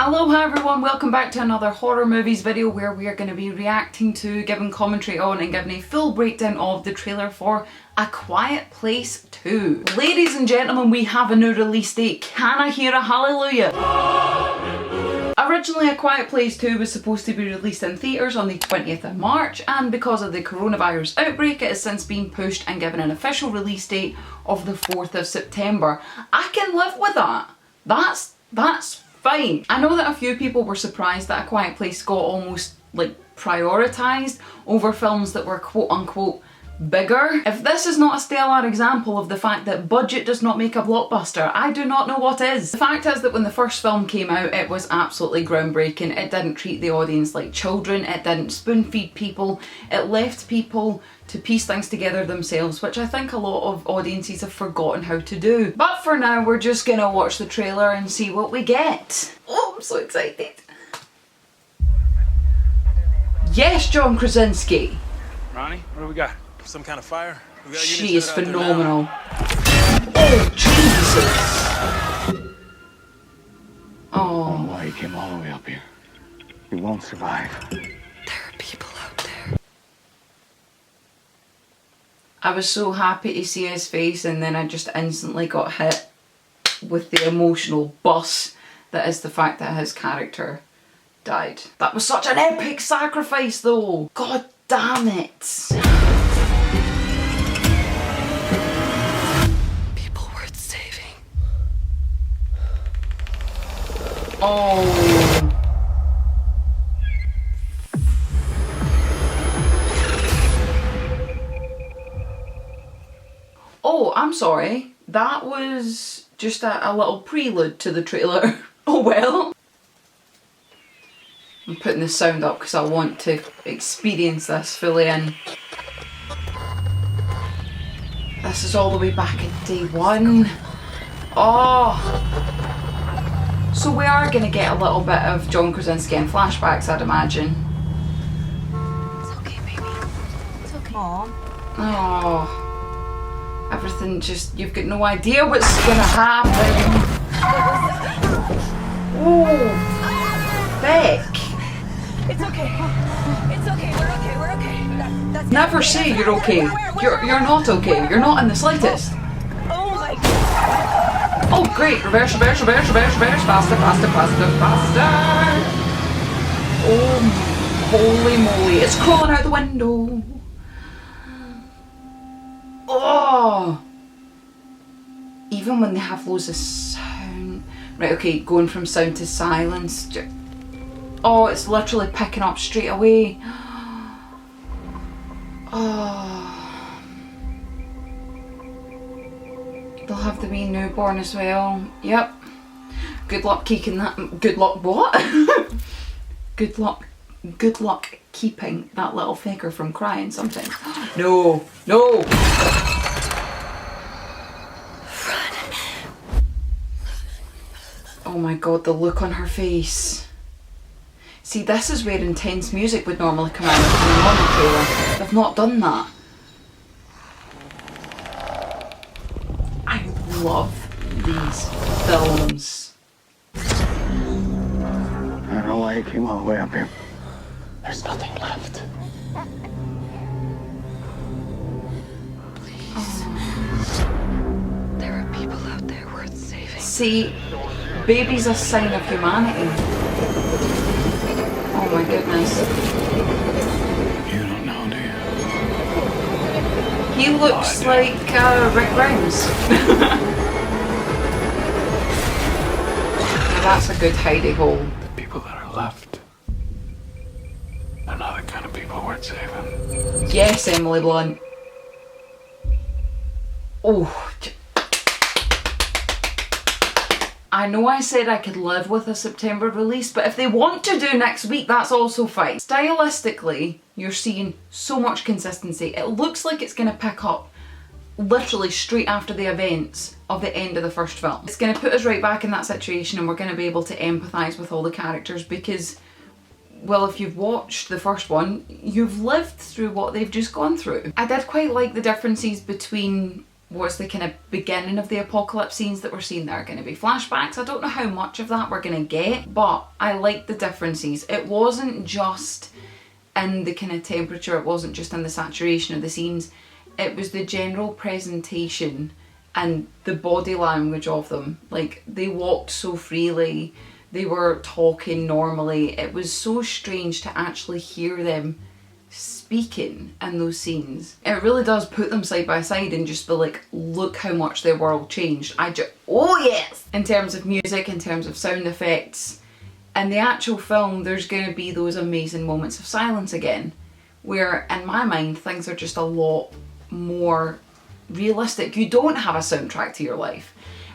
Aloha everyone, welcome back to another horror movies video where we are going to be reacting to, giving commentary on and giving a full breakdown of the trailer for A Quiet Place 2. Ladies and gentlemen, we have a new release date. Can I hear a hallelujah? Originally, A Quiet Place 2 was supposed to be released in theatres on the 20th of March, and because of the coronavirus outbreak it has since been pushed and given an official release date of the 4th of September. I can live with that. That's fine. I know that a few people were surprised that A Quiet Place got almost like prioritised over films that were quote unquote bigger. If this is not a stellar example of the fact that budget does not make a blockbuster, I do not know what is. The fact is that when the first film came out it was absolutely groundbreaking. It didn't treat the audience like children, it didn't spoon feed people, it left people to piece things together themselves, which I think a lot of audiences have forgotten how to do. But for now we're just gonna watch the trailer and see what we get. Oh, I'm so excited. Yes, John Krasinski. Ronnie, what do we got? Some kind of fire? She is phenomenal. Oh, Jesus! Oh. I don't know why he came all the way up here. He won't survive. There are people out there. I was so happy to see his face and then I just instantly got hit with the emotional bus that is the fact that his character died. That was such an epic sacrifice though! God damn it! Oh. Oh, I'm sorry. That was just a little prelude to the trailer. Oh well. I'm putting the sound up because I want to experience this fully in. This is all the way back in day one. Oh. So we are going to get a little bit of John Krasinski in flashbacks, I'd imagine. It's okay, baby. It's okay. Mom. Oh, everything just, you've got no idea what's going to happen. Oh, Beck. It's okay. It's okay. We're okay. We're okay. That's Never say you're okay. You're not okay. You're not in the slightest. Oh my God. Oh great, reverse, faster, faster. Oh, holy moly, it's crawling out the window. Oh, even when they have loads of sound. Right, okay, going from sound to silence. Oh, it's literally picking up straight away. Oh. They'll have the wee newborn as well. Yep. Good luck keeping that. Good luck what? Good luck keeping that little figure from crying something. No, no. Run. Oh my God, the look on her face. See, this is where intense music would normally come out in a normal trailer. They've not done that. I love these films. I don't know why he came all the way up here. There's nothing left. Oh. There are people out there worth saving. See, baby's a sign of humanity. Oh my goodness. You don't know, do you? He looks like Rick Grimes. Now that's a good hidey hole. The people that are left, they're not the kind of people worth saving. Yes, Emily Blunt. Oh. I know I said I could live with a September release, but if they want to do next week, that's also fine. Stylistically, you're seeing so much consistency. It looks like it's going to pick up literally straight after the events of the end of the first film. It's going to put us right back in that situation and we're going to be able to empathise with all the characters because, well, if you've watched the first one, you've lived through what they've just gone through. I did quite like the differences between what's the kind of beginning of the apocalypse scenes that we're seeing that are going to be flashbacks. I don't know how much of that we're going to get, but I like the differences. It wasn't just in the kind of temperature, it wasn't just in the saturation of the scenes, it was the general presentation and the body language of them. Like, they walked so freely, they were talking normally. It was so strange to actually hear them speaking in those scenes. It really does put them side by side and just be like, look how much their world changed. Oh yes! In terms of music, in terms of sound effects, in the actual film there's going to be those amazing moments of silence again, where in my mind things are just a lot more realistic. You don't have a soundtrack to your life,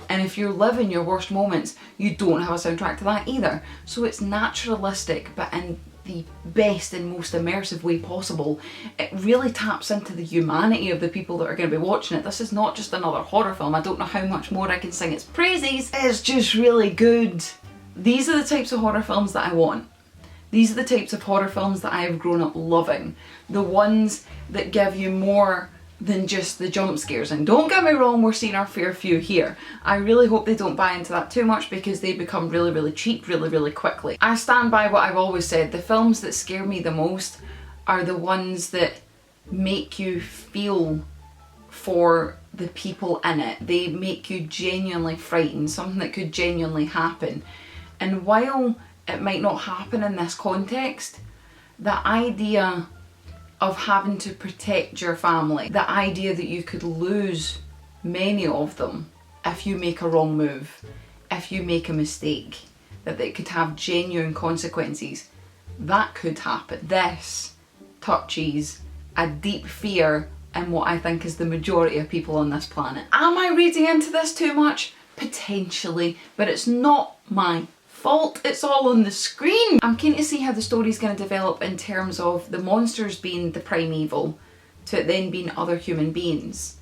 and if you're living your worst moments, you don't have a soundtrack to that either. So it's naturalistic, but in the best and most immersive way possible. It really taps into the humanity of the people that are going to be watching it. This is not just another horror film. I don't know how much more I can sing its praises. It's just really good. These are the types of horror films that I want. These are the types of horror films that I have grown up loving. The ones that give you more than just the jump scares. And don't get me wrong, we're seeing our fair few here. I really hope they don't buy into that too much, because they become really, really cheap really, really quickly. I stand by what I've always said. The films that scare me the most are the ones that make you feel for the people in it. They make you genuinely frightened, something that could genuinely happen. And while it might not happen in this context, the idea of having to protect your family, the idea that you could lose many of them if you make a wrong move, if you make a mistake, that it could have genuine consequences, that could happen. This touches a deep fear in what I think is the majority of people on this planet. Am I reading into this too much? Potentially, but it's not my fault. It's all on the screen. I'm keen to see how the story's going to develop in terms of the monsters being the primeval to it then being other human beings.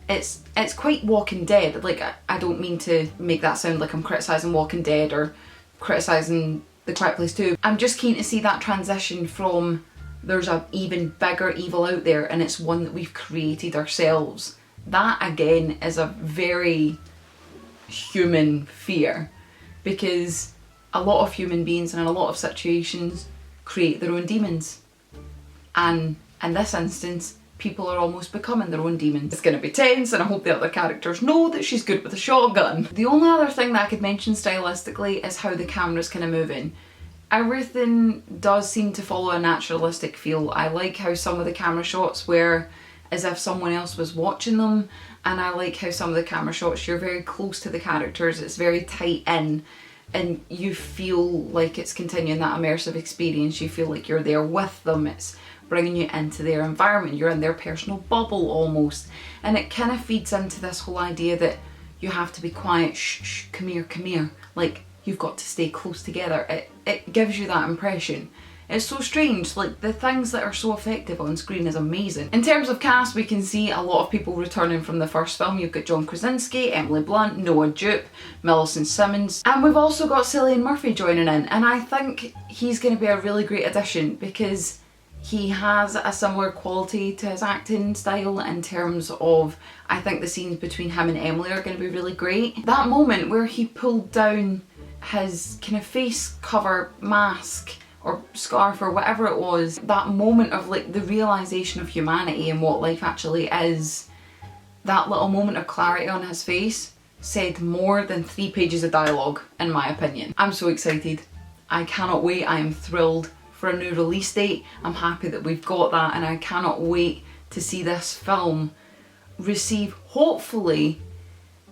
It's quite Walking Dead. Like, I don't mean to make that sound like I'm criticising Walking Dead or criticising The Quiet Place 2. I'm just keen to see that transition from there's an even bigger evil out there and it's one that we've created ourselves. That again is a very human fear, because a lot of human beings and in a lot of situations create their own demons. And in this instance, people are almost becoming their own demons. It's going to be tense, and I hope the other characters know that she's good with a shotgun. The only other thing that I could mention stylistically is how the camera's kind of moving. Everything does seem to follow a naturalistic feel. I like how some of the camera shots were as if someone else was watching them, and I like how some of the camera shots, you're very close to the characters, it's very tight in, and you feel like it's continuing that immersive experience. You feel like you're there with them. It's bringing you into their environment. You're in their personal bubble almost. And it kind of feeds into this whole idea that you have to be quiet. Shh, shh, come here, come here. Like, you've got to stay close together. It gives you that impression. It's so strange, like the things that are so effective on screen is amazing. In terms of cast, we can see a lot of people returning from the first film. You've got John Krasinski, Emily Blunt, Noah Jupe, Millicent, Simmonds, and we've also got Cillian Murphy joining in, and I think he's going to be a really great addition because he has a similar quality to his acting style in terms of, I think the scenes between him and Emily are going to be really great. That moment where he pulled down his kind of face cover mask or scarf or whatever it was, that moment of like the realisation of humanity and what life actually is, that little moment of clarity on his face said more than 3 pages of dialogue, in my opinion. I'm so excited. I cannot wait. I am thrilled for a new release date. I'm happy that we've got that, and I cannot wait to see this film receive, hopefully,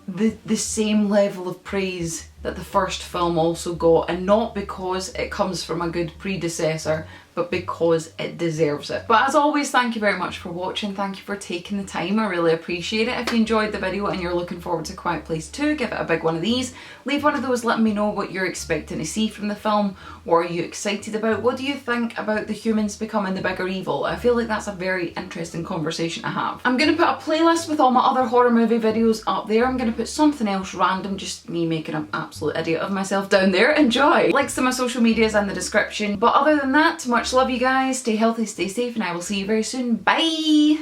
the same level of praise that the first film also got, and not because it comes from a good predecessor, but because it deserves it. But as always, thank you very much for watching. Thank you for taking the time. I really appreciate it. If you enjoyed the video and you're looking forward to Quiet Place 2, give it a big one of these. Leave one of those letting me know what you're expecting to see from the film. What are you excited about? What do you think about the humans becoming the bigger evil? I feel like that's a very interesting conversation to have. I'm going to put a playlist with all my other horror movie videos up there. I'm going to put something else random, just me making an absolute idiot of myself down there. Enjoy! Links to my social medias in the description. But other than that, much love you guys. Stay healthy, stay safe, and I will see you very soon. Bye!